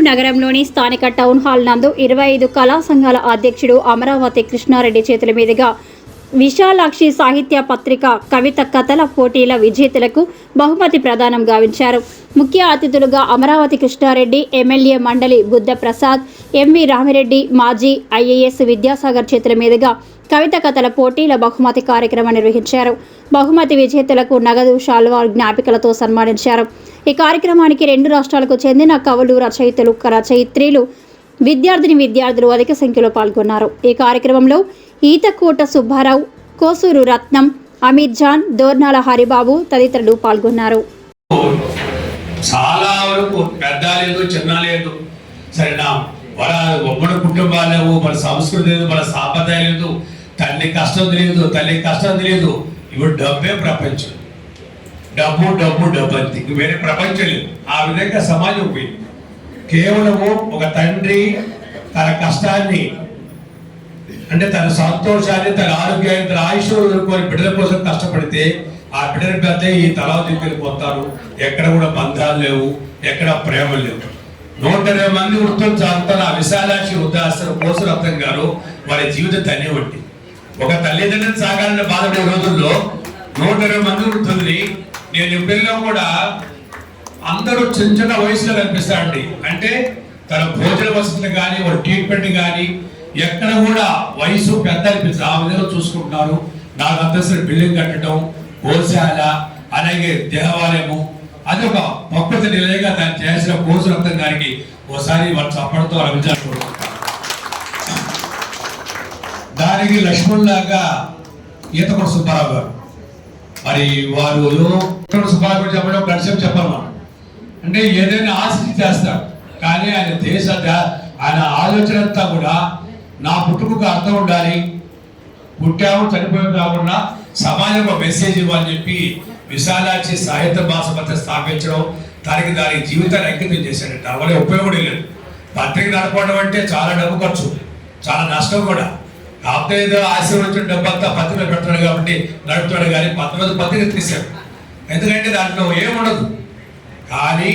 నగరంలోని స్థానిక town hall నందు 25 కళా సంఘాల అధ్యక్షుడు అమరావతి కృష్ణారెడ్డి చేతుల మీదుగా విశాలాక్షి సాహిత్య పత్రిక కవిత కథల పోటీల విజేతలకు బహుమతి ప్రదానం గావించారు. ముఖ్య అతిథులుగా అమరావతి కృష్ణారెడ్డి, ఎమ్మెల్యే మండలి బుద్ధ ప్రసాద్, ఎంవి రామిరెడ్డి, మాజీ ఐఏఎస్ విద్యాసాగర్ చేతుల మీదుగా కవిత కథల పోటీల బహుమతి కార్యక్రమం నిర్వహించారు. బహుమతి విజేతలకు నగదు, శాల్వా, జ్ఞాపికలతో సన్మానించారు. ఈ కార్యక్రమానికి 2 రాష్ట్రాలకు చెందిన కవులు, రచయితలు, రచయిత్రీలు, విద్యార్థులు అధిక సంఖ్యలో పాల్గొన్నారు. ఈ కార్యక్రమంలో ఈతకోట సుబ్బారావు, కోసూరు రత్నం, అమీర్ జాన్, దోర్నాల హరిబాబు తదితరులు పాల్గొన్నారు. చాలా వరకు పెద్ద లేదు, చిన్న లేదు, సరేనా, మన ఉమ్మడి కుటుంబాలు లేవు, మన సంస్కృతి లేదు, మన సాంప్రదాయం లేదు, తల్లి కష్టం తెలియదు, తల్లి కష్టం తెలియదు. ఇప్పుడు డబ్బే ప్రపంచం, డబ్బు డబ్బు డబ్బు అంతే, వేరే ప్రపంచం లేదు. ఆ విధంగా సమాజం పోయింది. కేవలము ఒక తండ్రి తన కష్టాన్ని, అంటే తన సంతోషాన్ని, తన ఆరోగ్యాన్ని, తన ఆయుష్ వదులుకొని బిడ్డల కోసం కష్టపడితే ఆ బిడ్డల పెద్ద ఈ తలా దిక్కుపోతారు. ఎక్కడ కూడా బంధాలు లేవు, ఎక్కడ ప్రేమలు లేవు. 120 మంది వృత్తులు చాలుతున్న విశాలాక్షి వృద్ధాశ్రమం కోసూరు రత్నం గారు వారి జీవిత తల్లి వంటి ఒక తల్లిదండ్రులు సాగాలని బాధపడే రోజుల్లో 120 మంది వృత్తుల్ని నేను పిల్లలు కూడా అందరూ చిన్న చిన్న వయసులో కనిపిస్తారండి. అంటే తన భోజన వసతులు కానీ, వారి ట్రీట్మెంట్ కానీ ఎక్కడ కూడా వయసు పెద్ద అనిపిస్తుంది. ఆ విధంగా చూసుకుంటున్నారు. 4 అంతస్తుల బిల్డింగ్ కట్టడం, గోశాల, అలాగే దేవాలయము, అది ఒక ప్రకృతి నిలయంగా దాన్ని చేసిన కోసూరు రత్నం గారికి ఒకసారి వారు చప్పడంతో అభిజాలు. దానికి లక్ష్మణ్లాగా ఈతకొండ సుబ్బారావు గారు, మరి వారు సుబ్బారావు గారు చెప్పడం గడిచేపు చెప్పాలి మనం. అంటే ఏదైనా ఆశించి చేస్తారు, కానీ ఆయన ఆలోచన అంతా కూడా నా పుట్టుకకు అర్థం ఉండాలి, పుట్టాము చనిపోయాము కాకుండా సమాజంలో మెసేజ్ ఇవ్వాలని చెప్పి విశాలాక్షి సాహిత్య భాషపత్రిక స్థాపించడం, దానికి జీవితాన్ని అంకితం చేశాడంటే అవన్నీ ఉపయోగం లేదు. పత్రిక నడపడం అంటే చాలా డబ్బు ఖర్చు, చాలా నష్టం కూడా. కాకపోతే ఏదో ఆశీర్వదించిన డబ్బు అంతా పత్రికలు పెడతాడు కాబట్టి నడుపుతాడు, కానీ 19 పత్రిక తీశాడు. ఎందుకంటే దాంట్లో ఏముండదు. కానీ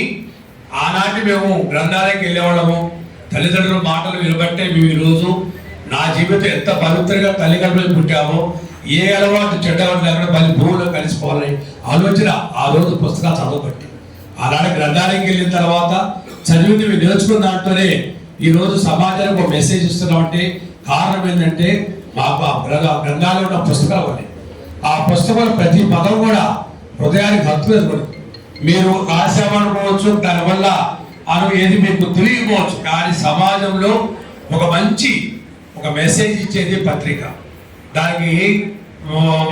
ఆనాటి మేము గ్రంథాలయకి వెళ్ళేవాళ్ళము, తల్లిదండ్రుల మాటలు వినబట్టే మేము ఈరోజు నా జీవితం ఎంత పవిత్రంగా తల్లిదండ్రులు పుట్టామో, ఏ అలవాటు చెడ్డవాడు లేకుండా 10 భూముల్లో కలిసిపోవాలని ఆలోచన ఆ రోజు పుస్తకాలు చదవబట్టి. అలాంటి గ్రంథాలయకి వెళ్ళిన తర్వాత చదివింది మీరు నేర్చుకున్న దాంట్లోనే ఈరోజు సమాజానికి ఒక మెసేజ్ ఇస్తున్నామంటే కారణం ఏంటంటే మాకు ఆ గ్రంథాలయం ఉన్న పుస్తకాలు ఉన్నాయి. ఆ పుస్తకాలు ప్రతి పదం కూడా హృదయానికి హత్తుకొని మీరు రాసామనుకోవచ్చు, దానివల్ల ఏది మీకు తెలియకపోవచ్చు, కానీ సమాజంలో ఒక మెసేజ్ ఇచ్చేది పత్రిక. దానికి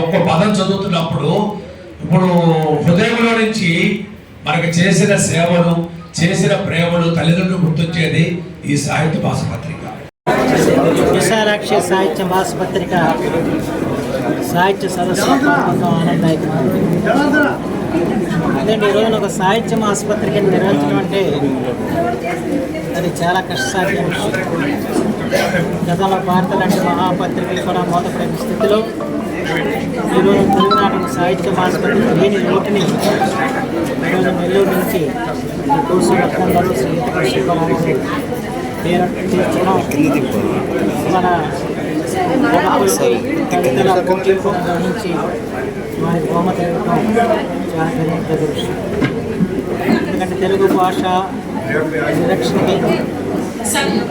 ఒక పదం చదువుతున్నప్పుడు ఇప్పుడు హృదయంలో నుంచి మనకు చేసిన సేవలు, చేసిన ప్రేమలు, తల్లిదండ్రులు గుర్తొచ్చేది ఈ సాహిత్య భాష పత్రిక. విశాలాక్షి సాహిత్య భాష పత్రిక సాహిత్య సదస్సు ఆనందదాయకం. అదేంటి, ఈరోజు ఒక సాహిత్యం ఆసుపత్రికని నిర్వహించడం అంటే అది చాలా కష్టసాధ్యం. గతంలో భారత లాంటి మహాపత్రికలు కూడా మూతపడిన స్థితిలో ఈరోజు తెలుగునాటక సాహిత్య ఆసుపత్రి లేని లోటుని ఈరోజు నెల్లూరు నుంచి కోసూరు రత్నం గారు, శ్రీ సుబ్బారావు తీర్చడం, మన తల్లిదండ్రుల పోటీలకు గమనించి వారికి బహుమతి ఇవ్వడం చాలా పెద్ద విషయం. ఎందుకంటే తెలుగు భాష నిరక్షణకి,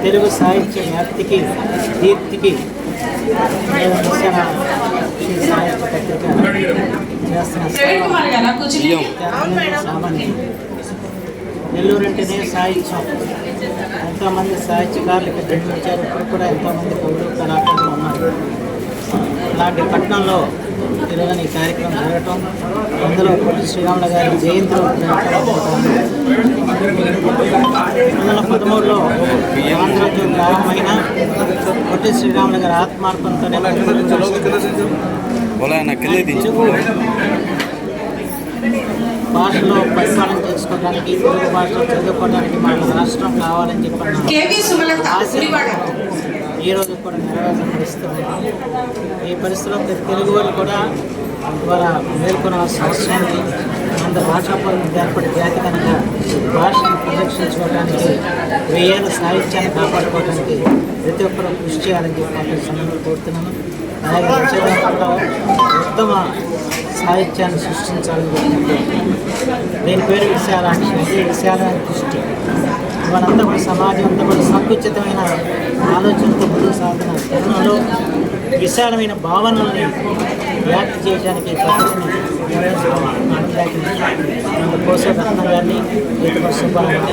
తెలుగు సాహిత్య వ్యాప్తికి, దీప్తికి సాహిత్య పత్రిక చేస్తున్న సామాన్యం. నెల్లూరు అంటేనే సాహిత్యం. ఎంతోమంది సాహిత్యకారులు ఇక్కడ జన్మించారు. ఇప్పుడు కూడా ఎంతోమంది కవులు, కళాకారులు ఉన్నారు. అలాంటి పట్టణంలో ఈరోజు ఈ కార్యక్రమం జరగటం, అందులో పొట్టి శ్రీరాములు గారి జయంతిలో 1913లో ఆంధ్రజ్యోతి ప్రారంభమైన పొట్టి శ్రీరాములు గారి ఆత్మార్పణతోనే భాషలో పరిపాలన చేసుకోవడానికి, తెలుగు భాషలో చదువుకోవడానికి మన రాష్ట్రం కావాలని చెప్పి ఈరోజు కూడా నెరవేర్చిన పరిస్థితులు. ఈ పరిస్థితుల్లో తెలుగు వాళ్ళు కూడా ద్వారా మేల్కొనవలసిన అవసరం ఉంది. మన భాషాపరంగా ఏర్పడే జాతి కనుక భాషను పరిరక్షించుకోవడానికి వేయాల సాహిత్యాన్ని కాపాడుకోవడానికి ప్రతి ఒక్కరూ కృషి చేయాలని చెప్పి సమయంలో కోరుతున్నాను. అలాగే రచయితలు ఉత్తమ సాహిత్యాన్ని సృష్టించాలని చెప్పి దీని పేరు విశాలాక్షి. అంటే విశాలమైన దృష్టి. ఇవాళంతా కూడా సమాజం అంతా కూడా సంకుచితమైన ఆలోచనతో ముందుకు సాగుతున్న తరుణంలో విశాలమైన భావనల్ని వ్యాప్తి చేయడానికి పద్ధతిని కోస రత్న గారిని సుబ్బారావు